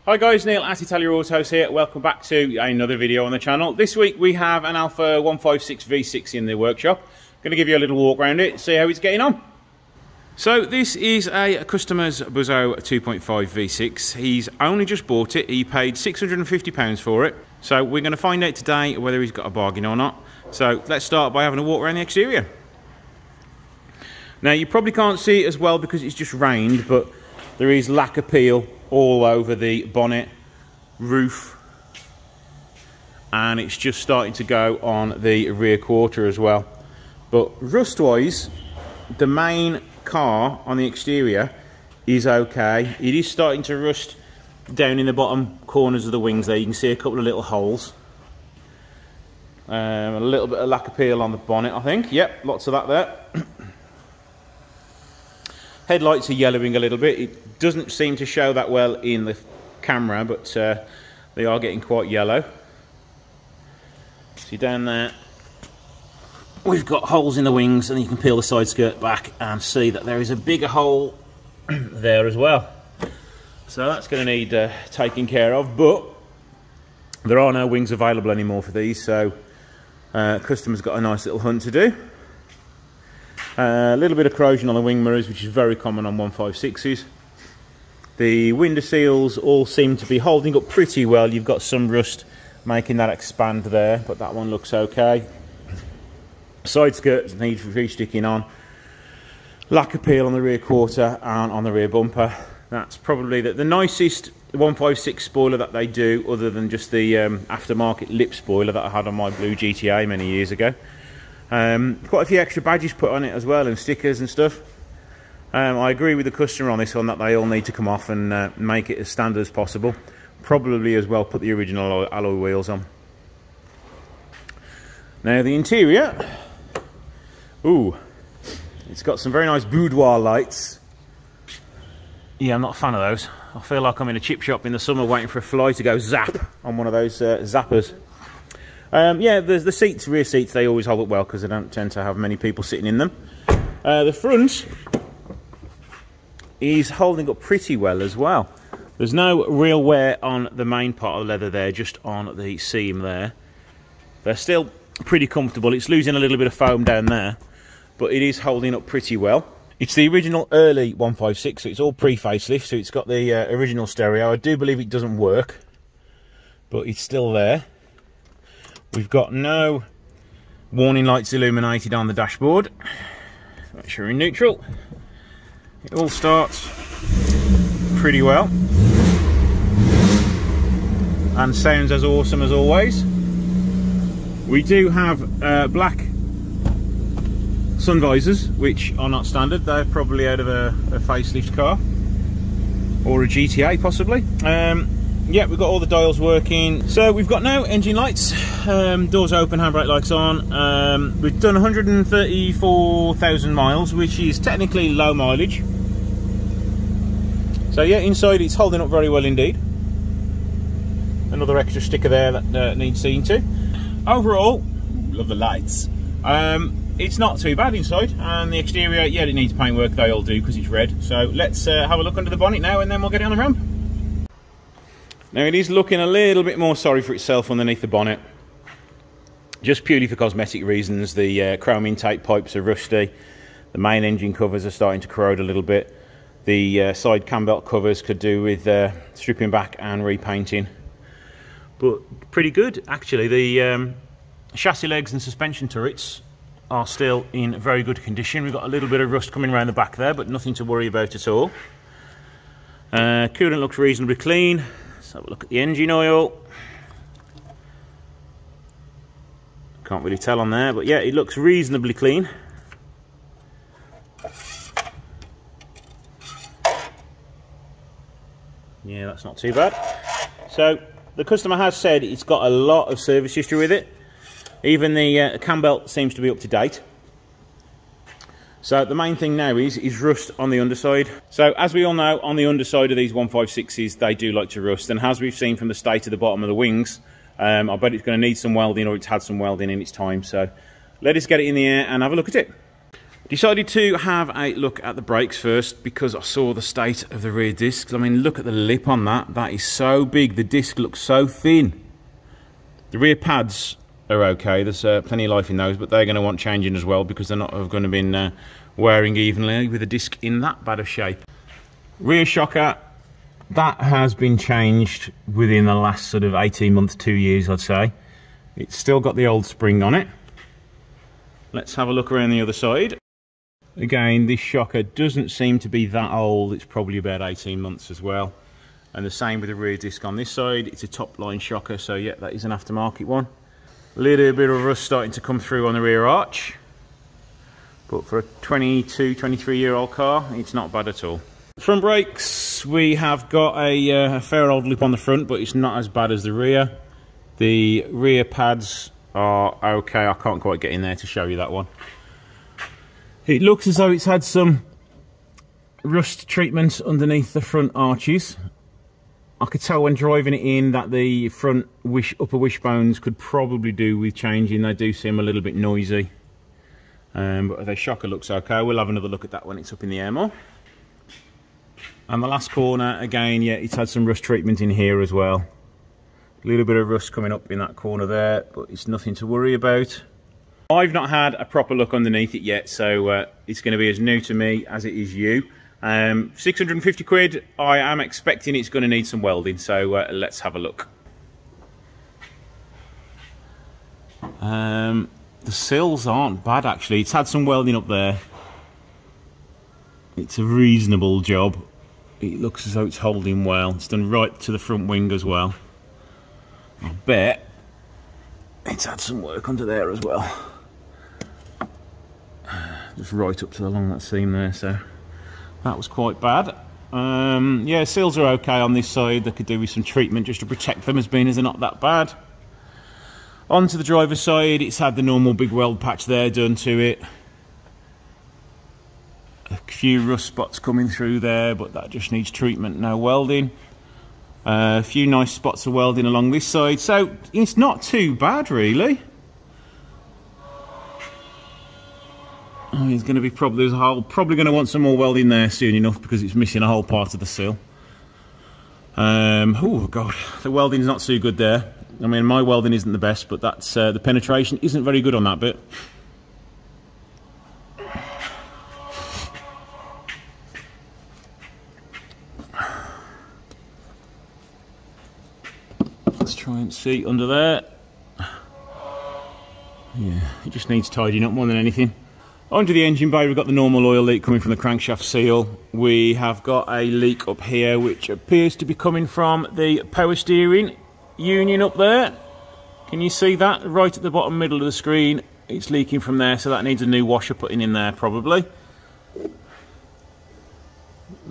Hi guys, Neil at Italia Autos here. Welcome back to another video on the channel. This week we have an Alfa 156 V6 in the workshop. Going to give you a little walk around it, see how it's getting on. So this is a customer's Buzzo 2.5 V6. He's only just bought it. He paid £650 for it. So we're going to find out today whether he's got a bargain or not. So let's start by having a walk around the exterior. Now you probably can't see it as well because it's just rained, but there is lacquer peel all over the bonnet, roof, and it's just starting to go on the rear quarter as well. But rust wise, the main car on the exterior is okay. It is starting to rust down in the bottom corners of the wings there. You can see a couple of little holes, a little bit of lacquer peel on the bonnet, I think. Yep, lots of that there. Headlights are yellowing a little bit. It doesn't seem to show that well in the camera, but they are getting quite yellow. See down there, we've got holes in the wings, and you can peel the side skirt back and see that there is a bigger hole there as well. So that's going to need taking care of, but there are no wings available anymore for these, so customer's got a nice little hunt to do. A little bit of corrosion on the wing mirrors, which is very common on 156s. The window seals all seem to be holding up pretty well. You've got some rust making that expand there, but that one looks okay. Side skirts need re-sticking on. Lacquer peel on the rear quarter and on the rear bumper. That's probably the nicest 156 spoiler that they do, other than just the aftermarket lip spoiler that I had on my blue GTA many years ago. Quite a few extra badges put on it as well, and stickers and stuff. I agree with the customer on this one that they all need to come off and make it as standard as possible. Probably as well put the original alloy wheels on. Now the interior, ooh, it's got some very nice boudoir lights. Yeah, I'm not a fan of those. I feel like I'm in a chip shop in the summer waiting for a fly to go zap on one of those zappers. Yeah, there's the seats, rear seats, they always hold up well because they don't tend to have many people sitting in them. The front is holding up pretty well as well. There's no real wear on the main part of the leather there, just on the seam there. They're still pretty comfortable. It's losing a little bit of foam down there, but it is holding up pretty well. It's the original early 156, so it's all pre-facelift, so it's got the original stereo. I do believe it doesn't work, but it's still there. We've got no warning lights illuminated on the dashboard. Make sure we're in neutral. It all starts pretty well and sounds as awesome as always. We do have black sun visors, which are not standard. They're probably out of a facelift car or a GTA possibly. Yeah, we've got all the dials working. So we've got no engine lights, doors open, handbrake lights on. We've done 134,000 miles, which is technically low mileage. So yeah, inside it's holding up very well indeed. Another extra sticker there that needs seeing to. Overall, love the lights. It's not too bad inside, and the exterior, yeah, it needs paintwork. They all do because it's red. So let's have a look under the bonnet now, and then we'll get it on the ramp. Now it is looking a little bit more sorry for itself underneath the bonnet, just purely for cosmetic reasons. The chrome intake pipes are rusty, the main engine covers are starting to corrode a little bit, the side cam belt covers could do with stripping back and repainting, but pretty good actually. The chassis legs and suspension turrets are still in very good condition. We've got a little bit of rust coming around the back there, but nothing to worry about at all. Coolant looks reasonably clean. Let's have a look at the engine oil. Can't really tell on there, but yeah, it looks reasonably clean. Yeah, that's not too bad. So the customer has said it's got a lot of service history with it. Even the cam belt seems to be up to date. So the main thing now is rust on the underside. So as we all know, on the underside of these 156s, they do like to rust. And as we've seen from the state of the bottom of the wings, I bet it's going to need some welding, or it's had some welding in its time. So let us get it in the air and have a look at it. Decided to have a look at the brakes first because I saw the state of the rear discs. I mean, look at the lip on that. That is so big. The disc looks so thin. The rear pads are okay. There's plenty of life in those, but they're going to want changing as well because they're not going to be wearing evenly with a disc in that bad of shape. Rear shocker, that has been changed within the last sort of 18 months, 2 years, I'd say. It's still got the old spring on it. Let's have a look around the other side. Again, this shocker doesn't seem to be that old. It's probably about 18 months as well. And the same with the rear disc on this side. It's a top line shocker, so yeah, that is an aftermarket one. A little bit of rust starting to come through on the rear arch. But for a 22, 23-year-old car, it's not bad at all. Front brakes, we have got a fair old lip on the front, but it's not as bad as the rear. The rear pads are okay. I can't quite get in there to show you that one. It looks as though it's had some rust treatment underneath the front arches. I could tell when driving it in that the front upper wishbones could probably do with changing. They do seem a little bit noisy. But the shocker looks okay. We'll have another look at that when it's up in the air more. And the last corner, again, yeah, it's had some rust treatment in here as well. A little bit of rust coming up in that corner there, but it's nothing to worry about. I've not had a proper look underneath it yet, so it's going to be as new to me as it is you. 650 quid, I am expecting it's going to need some welding, so let's have a look. The sills aren't bad actually. It's had some welding up there. It's a reasonable job. It looks as though it's holding well. It's done right to the front wing as well. I bet it's had some work under there as well. Just right up to along that seam there, so that was quite bad. Yeah, seals are okay on this side. They could do with some treatment just to protect them, as being as they're not that bad. Onto the driver's side, it's had the normal big weld patch there done to it. A few rust spots coming through there, but that just needs treatment, no welding. A few nice spots of welding along this side, so it's not too bad really. Oh, he's going to be probably going to want some more welding there soon enough because it's missing a whole part of the sill. Oh god, the welding's not so good there. I mean, my welding isn't the best, but that's the penetration isn't very good on that bit. Let's try and see under there. Yeah, it just needs tidying up more than anything. Onto the engine bay, we've got the normal oil leak coming from the crankshaft seal. We have got a leak up here which appears to be coming from the power steering union up there. Can you see that? Right at the bottom middle of the screen, it's leaking from there, so that needs a new washer putting in there probably.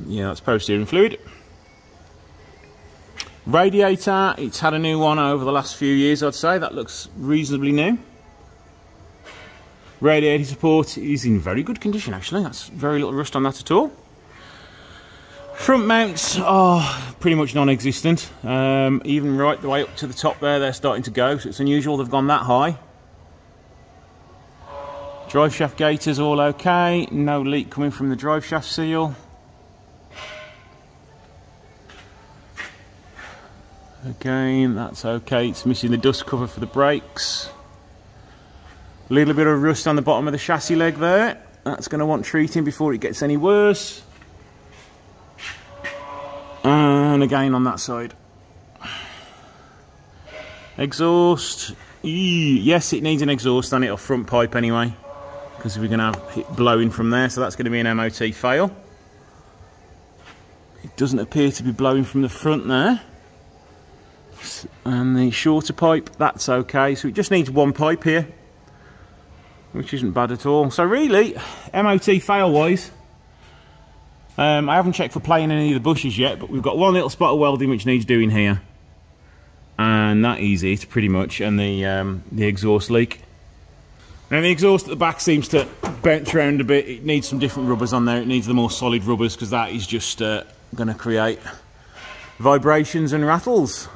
Yeah, that's power steering fluid. Radiator, it's had a new one over the last few years, I'd say. That looks reasonably new. Radiator support is in very good condition actually. That's very little rust on that at all. Front mounts are pretty much non-existent. Even right the way up to the top there, they're starting to go, so it's unusual they've gone that high. Drive shaft gaiters all okay. No leak coming from the drive shaft seal. Again, that's okay. It's missing the dust cover for the brakes. A little bit of rust on the bottom of the chassis leg there. That's going to want treating before it gets any worse. And again on that side. Exhaust. Yes, it needs an exhaust on it, or front pipe anyway, because we're going to have it blowing from there, so that's going to be an MOT fail. It doesn't appear to be blowing from the front there. And the shorter pipe, that's okay. So it just needs one pipe here, which isn't bad at all. So really, MOT fail wise, I haven't checked for playing any of the bushes yet, but we've got one little spot of welding which needs doing here, and that is it pretty much. And the exhaust leak. Now the exhaust at the back seems to bounce around a bit. It needs some different rubbers on there. It needs the more solid rubbers, because that is just going to create vibrations and rattles.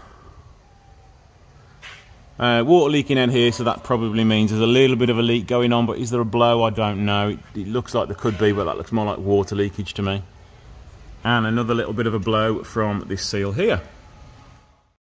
Water leaking in here, so that probably means there's a little bit of a leak going on, but is there a blow? I don't know. It looks like there could be, but that looks more like water leakage to me. And another little bit of a blow from this seal here.